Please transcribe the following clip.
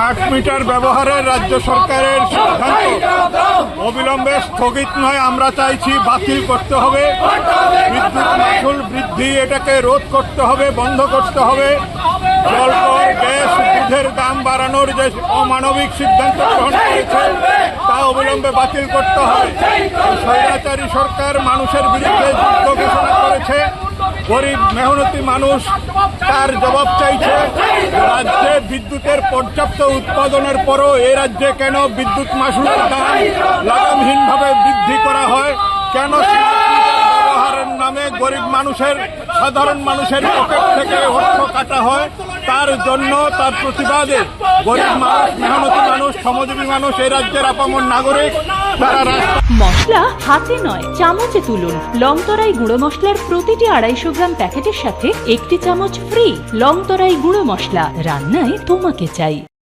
Smart meter ব্যবহারের রাজ্য সরকারের সিদ্ধান্ত অবিলম্বে স্থগিত নয়, আমরা চাইছি বাতিল করতে হবে। বিদ্যুৎ মাশুল বৃদ্ধি এটাকে রোধ করতে হবে, বন্ধ করতে হবে। জলকর, গ্যাস, দুধের দাম বাড়ানোর যে অমানবিক সিদ্ধান্ত গ্রহণ করেছে তা অবিলম্বে বাতিল করতে হবে। স্বৈরাচারী সরকার মানুষের বিরুদ্ধে যুদ্ধ ঘোষণা করেছে। গরিব মেহনতি মানুষ তার জবাব চাইছে। রাজ্যে বিদ্যুতের পর্যাপ্ত উৎপাদনের পরও এ রাজ্যে কেন বিদ্যুৎ মাশুলের দাম লাগামহীনভাবে বৃদ্ধি করা হয়? কেন ব্যবহারের নামে গরিব মানুষের, সাধারণ মানুষের পকেট থেকে অর্থ কাটা হয়? তার জন্য, তার প্রতিবাদে গরিব মানুষ, মেহনতি মানুষ, শ্রমজীবী মানুষ, এই রাজ্যের আপামর নাগরিক তারা মশলা হাতে নয় চামচে তুলুন। লংতরাই গুঁড়ো মশলার প্রতিটি 250 গ্রাম প্যাকেটের সাথে 1টি চামচ ফ্রি। লংতরাই গুঁড়ো মশলা, রান্নায় তোমাকে চাই।